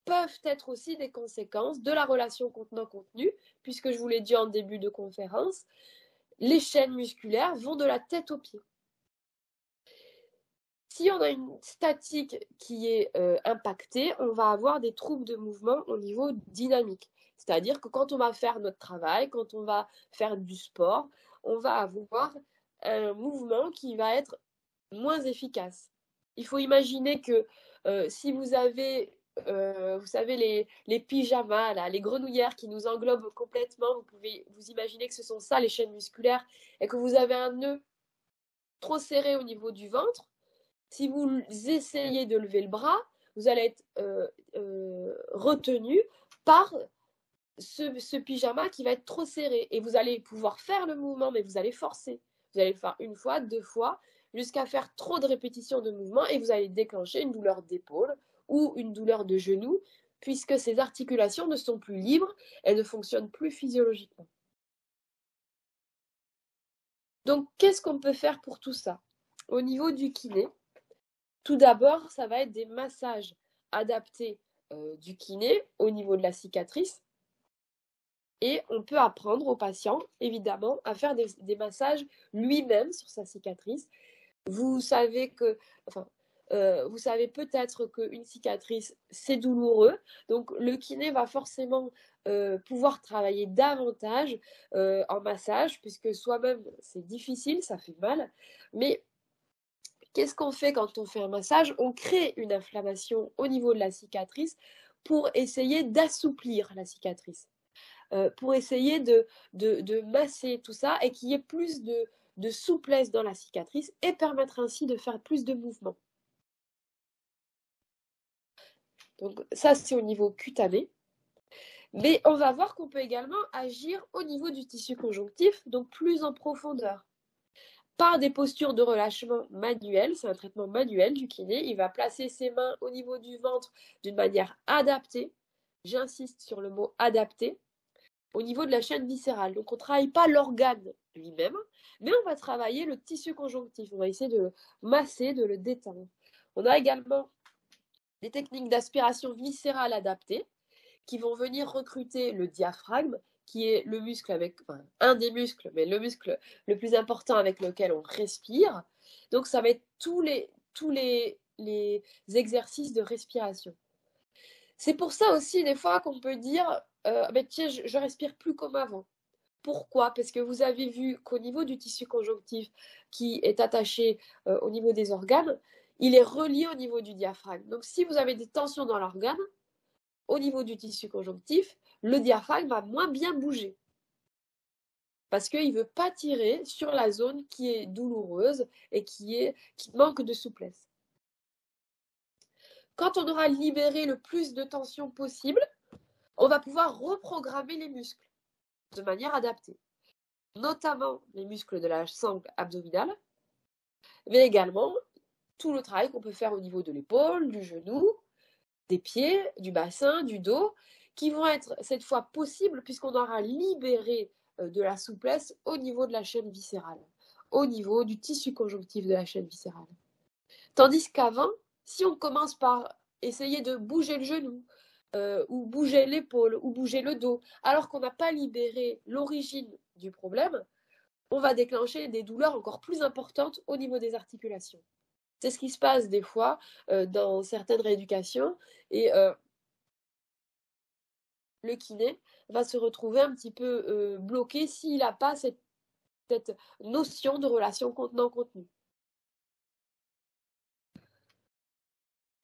peuvent être aussi des conséquences de la relation contenant-contenu, puisque je vous l'ai dit en début de conférence, les chaînes musculaires vont de la tête aux pieds. Si on a une statique qui est impactée, on va avoir des troubles de mouvement au niveau dynamique. C'est-à-dire que quand on va faire notre travail, quand on va faire du sport, on va avoir un mouvement qui va être moins efficace. Il faut imaginer que si vous avez, vous savez, les pyjamas, là, les grenouillères qui nous englobent complètement, vous pouvez vous imaginer que ce sont ça les chaînes musculaires et que vous avez un nœud trop serré au niveau du ventre. Si vous essayez de lever le bras, vous allez être retenu par ce pyjama qui va être trop serré. Et vous allez pouvoir faire le mouvement, mais vous allez forcer. Vous allez le faire une fois, deux fois, jusqu'à faire trop de répétitions de mouvements et vous allez déclencher une douleur d'épaule ou une douleur de genou, puisque ces articulations ne sont plus libres, elles ne fonctionnent plus physiologiquement. Donc, qu'est-ce qu'on peut faire pour tout ça? Au niveau du kiné, tout d'abord, ça va être des massages adaptés du kiné au niveau de la cicatrice. Et on peut apprendre au patient, évidemment, à faire des massages lui-même sur sa cicatrice. vous savez que, enfin, vous savez peut-être qu'une cicatrice, c'est douloureux. Donc, le kiné va forcément pouvoir travailler davantage en massage, puisque soi-même, c'est difficile, ça fait mal. Mais qu'est-ce qu'on fait quand on fait un massage? On crée une inflammation au niveau de la cicatrice pour essayer d'assouplir la cicatrice, pour essayer de masser tout ça et qu'il y ait plus de souplesse dans la cicatrice et permettre ainsi de faire plus de mouvements. Donc ça, c'est au niveau cutané. Mais on va voir qu'on peut également agir au niveau du tissu conjonctif, donc plus en profondeur. Par des postures de relâchement manuel, c'est un traitement manuel du kiné. Il va placer ses mains au niveau du ventre d'une manière adaptée. J'insiste sur le mot adapté, au niveau de la chaîne viscérale. Donc on ne travaille pas l'organe lui-même, mais on va travailler le tissu conjonctif. On va essayer de le masser, de le détendre. On a également des techniques d'aspiration viscérale adaptées qui vont venir recruter le diaphragme, qui est le muscle avec, enfin, un des muscles, mais le muscle le plus important avec lequel on respire. Donc ça va être tous les exercices de respiration. C'est pour ça aussi des fois qu'on peut dire, tiens, je respire plus comme avant. Pourquoi? Parce que vous avez vu qu'au niveau du tissu conjonctif qui est attaché au niveau des organes, il est relié au niveau du diaphragme. Donc si vous avez des tensions dans l'organe, au niveau du tissu conjonctif, le diaphragme va moins bien bouger. Parce qu'il ne veut pas tirer sur la zone qui est douloureuse et qui manque de souplesse. Quand on aura libéré le plus de tension possible, on va pouvoir reprogrammer les muscles de manière adaptée, notamment les muscles de la sangle abdominale, mais également tout le travail qu'on peut faire au niveau de l'épaule, du genou, des pieds, du bassin, du dos, qui vont être cette fois possibles puisqu'on aura libéré de la souplesse au niveau de la chaîne viscérale, au niveau du tissu conjonctif de la chaîne viscérale. Tandis qu'avant, si on commence par essayer de bouger le genou, ou bouger l'épaule, ou bouger le dos, alors qu'on n'a pas libéré l'origine du problème, on va déclencher des douleurs encore plus importantes au niveau des articulations. C'est ce qui se passe des fois dans certaines rééducations et le kiné va se retrouver un petit peu bloqué s'il n'a pas cette notion de relation contenant-contenu.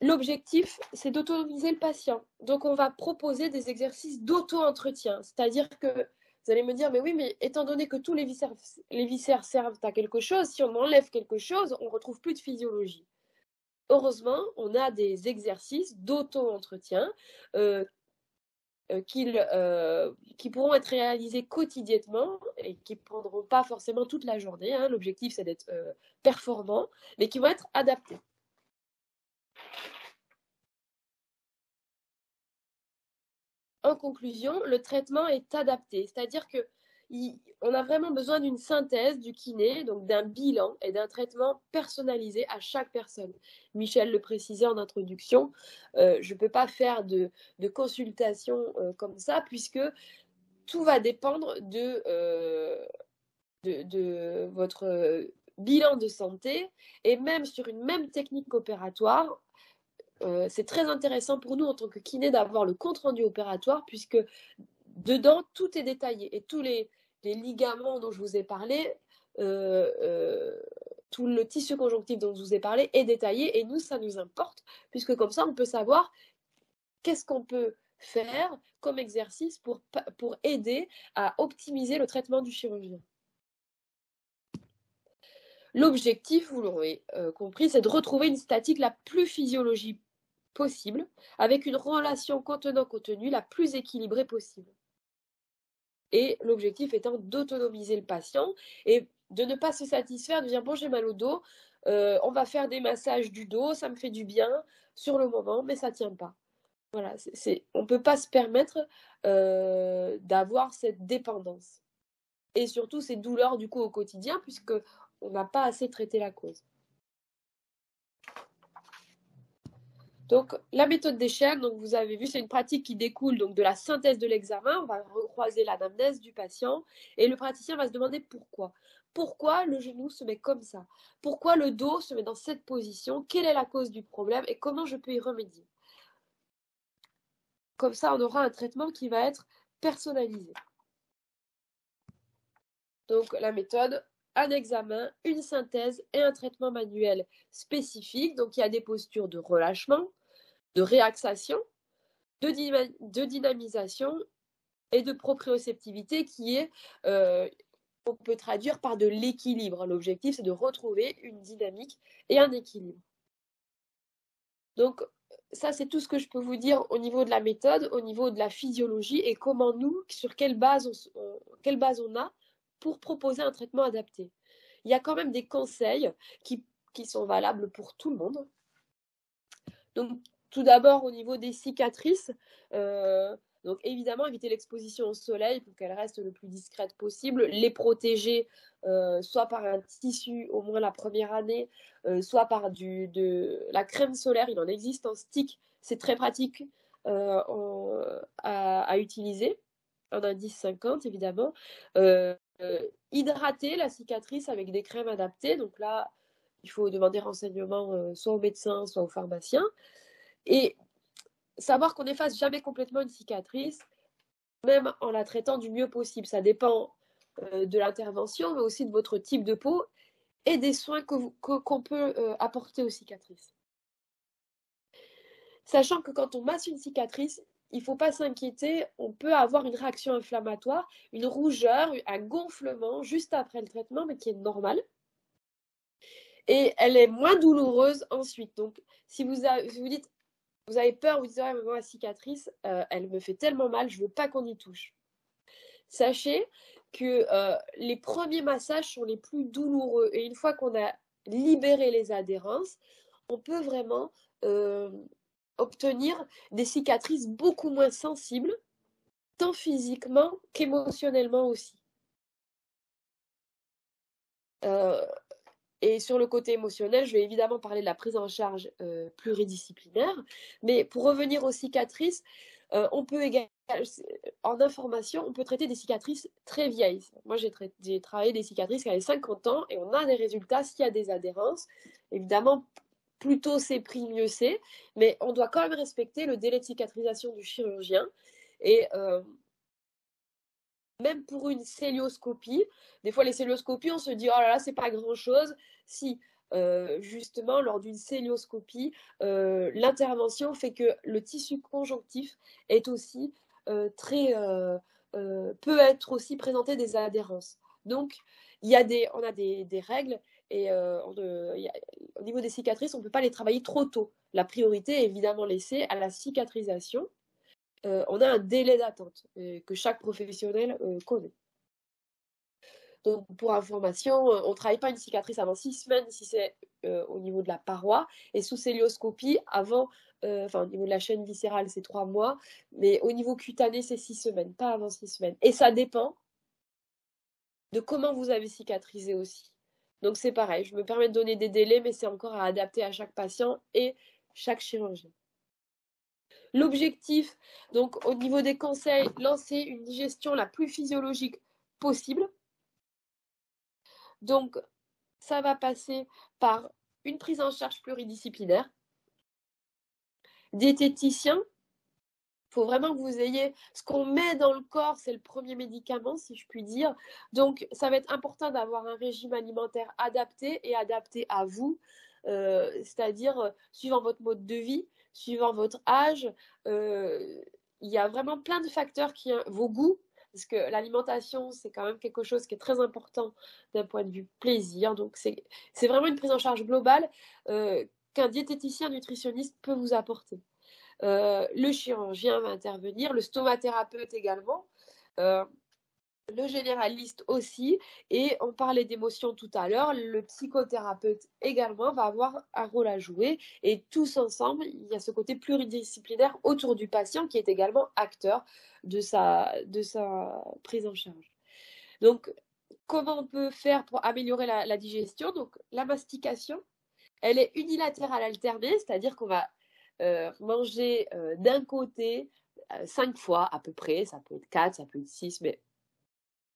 L'objectif, c'est d'autonomiser le patient. Donc, on va proposer des exercices d'auto-entretien. C'est-à-dire que vous allez me dire, mais oui, mais étant donné que tous les viscères servent à quelque chose, si on enlève quelque chose, on ne retrouve plus de physiologie. Heureusement, on a des exercices d'auto-entretien qui pourront être réalisés quotidiennement et qui ne prendront pas forcément toute la journée. Hein. L'objectif, c'est d'être performant, mais qui vont être adaptés. En conclusion, le traitement est adapté, c'est-à-dire que on a vraiment besoin d'une synthèse du kiné, donc d'un bilan et d'un traitement personnalisé à chaque personne. Michel le précisait en introduction, je ne peux pas faire de consultation comme ça puisque tout va dépendre de votre bilan de santé et même sur une même technique opératoire. C'est très intéressant pour nous en tant que kiné d'avoir le compte-rendu opératoire puisque dedans, tout est détaillé et tous les ligaments dont je vous ai parlé, tout le tissu conjonctif dont je vous ai parlé est détaillé et nous, ça nous importe puisque comme ça, on peut savoir qu'est-ce qu'on peut faire comme exercice pour aider à optimiser le traitement du chirurgien. L'objectif, vous l'aurez compris, c'est de retrouver une statique la plus physiologique possible, avec une relation contenant-contenu la plus équilibrée possible. Et l'objectif étant d'autonomiser le patient et de ne pas se satisfaire de dire bon j'ai mal au dos, on va faire des massages du dos, ça me fait du bien sur le moment, mais ça ne tient pas. Voilà, on ne peut pas se permettre d'avoir cette dépendance. Et surtout ces douleurs du coup au quotidien, puisqu'on n'a pas assez traité la cause. Donc, la méthode d'échelle, donc vous avez vu, c'est une pratique qui découle donc de la synthèse de l'examen. On va recroiser l'anamnèse du patient et le praticien va se demander pourquoi. pourquoi le genou se met comme ça, pourquoi le dos se met dans cette position, quelle est la cause du problème et comment je peux y remédier. Comme ça, on aura un traitement qui va être personnalisé. Donc la méthode, un examen, une synthèse et un traitement manuel spécifique. Donc il y a des postures de relâchement, de réaxation, de dynamisation et de proprioceptivité qui est, on peut traduire par de l'équilibre. L'objectif, c'est de retrouver une dynamique et un équilibre. Donc ça, c'est tout ce que je peux vous dire au niveau de la méthode, au niveau de la physiologie et comment nous, sur quelle base on a pour proposer un traitement adapté. Il y a quand même des conseils qui sont valables pour tout le monde. Donc, tout d'abord, au niveau des cicatrices, donc évidemment, éviter l'exposition au soleil pour qu'elle reste le plus discrète possible, les protéger soit par un tissu au moins la première année, soit par de la crème solaire, il en existe en stick, c'est très pratique à utiliser, un indice 50 évidemment. Hydrater la cicatrice avec des crèmes adaptées, donc là, il faut demander renseignement soit au médecin, soit au pharmacien. Et savoir qu'on n'efface jamais complètement une cicatrice, même en la traitant du mieux possible. Ça dépend de l'intervention, mais aussi de votre type de peau et des soins qu'on peut apporter aux cicatrices. Sachant que quand on masse une cicatrice, il ne faut pas s'inquiéter, on peut avoir une réaction inflammatoire, une rougeur, un gonflement juste après le traitement, mais qui est normal. Et elle est moins douloureuse ensuite. Donc, si vous dites, vous avez peur, vous dites, ouais, mais moi, la cicatrice, elle me fait tellement mal, je ne veux pas qu'on y touche. Sachez que les premiers massages sont les plus douloureux. Et une fois qu'on a libéré les adhérences, on peut vraiment obtenir des cicatrices beaucoup moins sensibles, tant physiquement qu'émotionnellement aussi. Et sur le côté émotionnel, je vais évidemment parler de la prise en charge pluridisciplinaire. Mais pour revenir aux cicatrices, on peut également, en information, on peut traiter des cicatrices très vieilles. Moi, j'ai travaillé des cicatrices qui avaient 50 ans et on a des résultats s'il y a des adhérences. Évidemment, plus tôt c'est pris, mieux c'est. Mais on doit quand même respecter le délai de cicatrisation du chirurgien. Et même pour une célioscopie, des fois les célioscopies, on se dit oh là là, c'est pas grand-chose. Si justement lors d'une célioscopie, l'intervention fait que le tissu conjonctif est aussi peut être aussi présenté des adhérences. Donc on a des règles et au niveau des cicatrices, on ne peut pas les travailler trop tôt. La priorité est évidemment laissée à la cicatrisation. On a un délai d'attente que chaque professionnel connaît. Donc, pour information, on ne travaille pas une cicatrice avant 6 semaines si c'est au niveau de la paroi. Et sous célioscopie, au niveau de la chaîne viscérale, c'est 3 mois. Mais au niveau cutané, c'est 6 semaines, pas avant 6 semaines. Et ça dépend de comment vous avez cicatrisé aussi. Donc, c'est pareil, je me permets de donner des délais, mais c'est encore à adapter à chaque patient et chaque chirurgien. L'objectif, donc au niveau des conseils, lancer une digestion la plus physiologique possible. Donc, ça va passer par une prise en charge pluridisciplinaire. Diététicien, il faut vraiment que vous ayez ce qu'on met dans le corps, c'est le premier médicament, si je puis dire. Donc, ça va être important d'avoir un régime alimentaire adapté et adapté à vous, c'est-à-dire suivant votre mode de vie, suivant votre âge. Il y a vraiment plein de facteurs vos goûts, parce que l'alimentation, c'est quand même quelque chose qui est très important d'un point de vue plaisir. Donc, c'est vraiment une prise en charge globale qu'un diététicien nutritionniste peut vous apporter. Le chirurgien va intervenir, le stomathérapeute également, le généraliste aussi, et on parlait d'émotions tout à l'heure, le psychothérapeute également va avoir un rôle à jouer, et tous ensemble, il y a ce côté pluridisciplinaire autour du patient qui est également acteur de sa prise en charge. Donc, comment on peut faire pour améliorer la digestion? Donc, la mastication, elle est unilatérale alternée, c'est-à-dire qu'on va manger d'un côté 5 fois à peu près, ça peut être 4, ça peut être 6, mais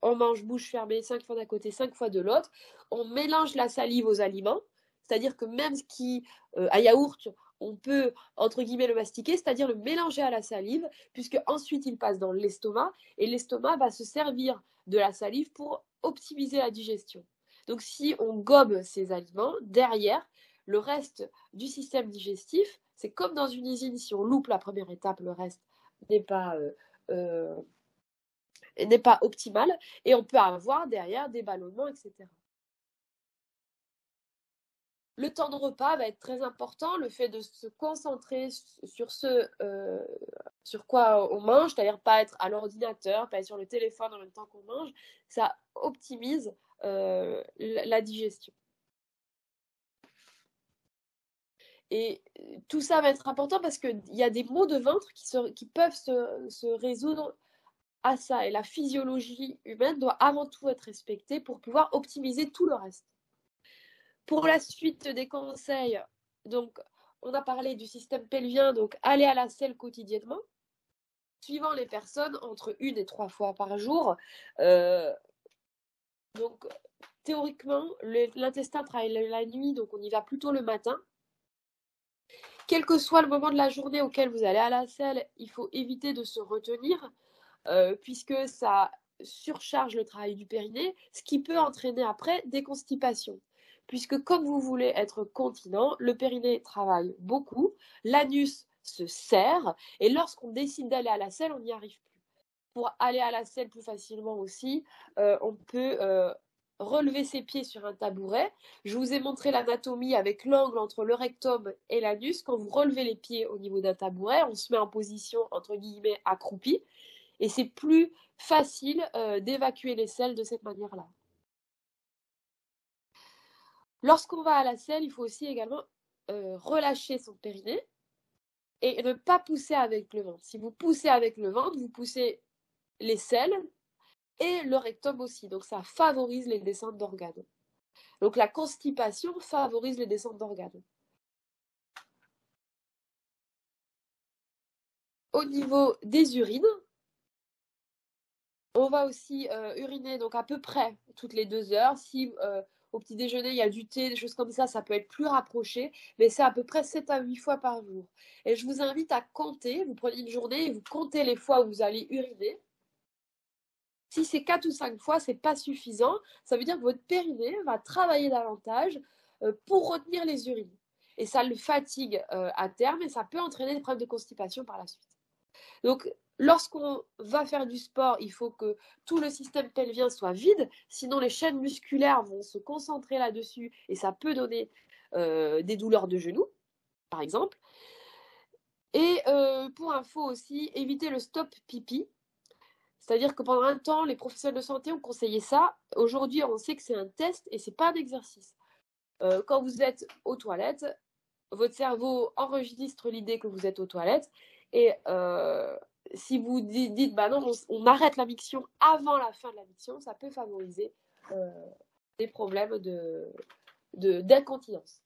on mange bouche fermée 5 fois d'un côté, 5 fois de l'autre. On mélange la salive aux aliments, c'est-à-dire que même ce qui, un yaourt, on peut, entre guillemets, le mastiquer, c'est-à-dire le mélanger à la salive, puisque ensuite il passe dans l'estomac, et l'estomac va se servir de la salive pour optimiser la digestion. Donc si on gobe ces aliments, derrière, le reste du système digestif, c'est comme dans une usine, si on loupe la première étape, le reste n'est pas euh, n'est pas optimale et on peut avoir derrière des ballonnements, etc. Le temps de repas va être très important, le fait de se concentrer sur ce sur quoi on mange, c'est-à-dire pas être à l'ordinateur, pas être sur le téléphone en même temps qu'on mange, ça optimise la digestion. Et tout ça va être important parce qu'il y a des maux de ventre qui peuvent se résoudre à ça. Et la physiologie humaine doit avant tout être respectée pour pouvoir optimiser tout le reste. Pour la suite des conseils, donc on a parlé du système pelvien, donc aller à la selle quotidiennement, suivant les personnes, entre 1 et 3 fois par jour. Donc théoriquement, l'intestin travaille la nuit, donc on y va plutôt le matin. Quel que soit le moment de la journée auquel vous allez à la selle, il faut éviter de se retenir, puisque ça surcharge le travail du périnée, ce qui peut entraîner après des constipations. Puisque comme vous voulez être continent, le périnée travaille beaucoup, l'anus se serre, et lorsqu'on décide d'aller à la selle, on n'y arrive plus. Pour aller à la selle plus facilement aussi, on peut relever ses pieds sur un tabouret. Je vous ai montré l'anatomie avec l'angle entre le rectum et l'anus. Quand vous relevez les pieds au niveau d'un tabouret, on se met en position entre guillemets accroupi et c'est plus facile d'évacuer les selles de cette manière-là. Lorsqu'on va à la selle, il faut aussi également relâcher son périnée et ne pas pousser avec le ventre. Si vous poussez avec le ventre, vous poussez les selles et le rectum aussi. Donc ça favorise les descentes d'organes. Donc la constipation favorise les descentes d'organes. Au niveau des urines, on va aussi uriner donc à peu près toutes les 2 heures. Si au petit déjeuner il y a du thé, des choses comme ça peut être plus rapproché, mais c'est à peu près 7 à 8 fois par jour. Et je vous invite à compter, vous prenez une journée et vous comptez les fois où vous allez uriner. Si c'est 4 ou 5 fois, c'est pas suffisant. Ça veut dire que votre périnée va travailler davantage pour retenir les urines. Et ça le fatigue à terme et ça peut entraîner des problèmes de constipation par la suite. Donc, lorsqu'on va faire du sport, il faut que tout le système pelvien soit vide, sinon les chaînes musculaires vont se concentrer là-dessus et ça peut donner des douleurs de genoux, par exemple. Et pour info aussi, éviter le stop pipi. C'est-à-dire que pendant un temps, les professionnels de santé ont conseillé ça. Aujourd'hui, on sait que c'est un test et c'est pas un exercice. Quand vous êtes aux toilettes, votre cerveau enregistre l'idée que vous êtes aux toilettes et si vous dites bah non, on arrête la miction avant la fin de la miction, ça peut favoriser des problèmes d'incontinence.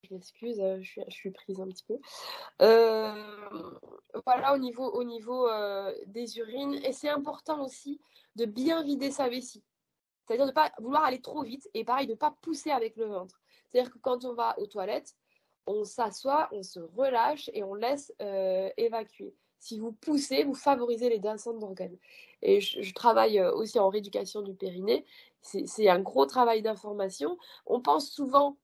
Je m'excuse, je suis prise un petit peu. Voilà au niveau des urines. Et c'est important aussi de bien vider sa vessie. C'est-à-dire de ne pas vouloir aller trop vite et pareil, de ne pas pousser avec le ventre. C'est-à-dire que quand on va aux toilettes, on s'assoit, on se relâche et on laisse évacuer. Si vous poussez, vous favorisez les descentes d'organes. Et je travaille aussi en rééducation du périnée. C'est un gros travail d'information. On pense souvent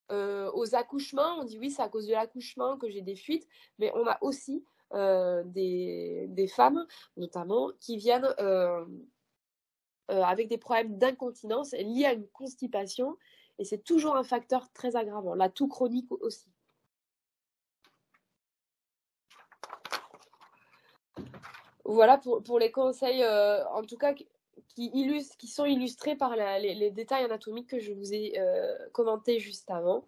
aux accouchements, on dit oui, c'est à cause de l'accouchement que j'ai des fuites, mais on a aussi des femmes, notamment, qui viennent avec des problèmes d'incontinence liés à une constipation, et c'est toujours un facteur très aggravant. La toux chronique aussi. Voilà pour les conseils, en tout cas, qui sont illustrés par les détails anatomiques que je vous ai commentés juste avant.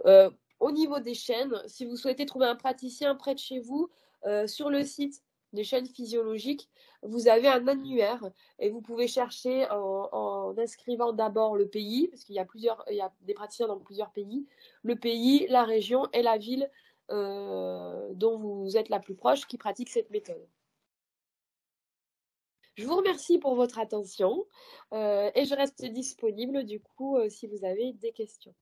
Au niveau des chaînes, si vous souhaitez trouver un praticien près de chez vous, sur le site des chaînes physiologiques, vous avez un annuaire et vous pouvez chercher en inscrivant d'abord le pays, parce qu'il y a des praticiens dans plusieurs pays, le pays, la région et la ville dont vous êtes la plus proche qui pratique cette méthode. Je vous remercie pour votre attention et je reste disponible du coup si vous avez des questions.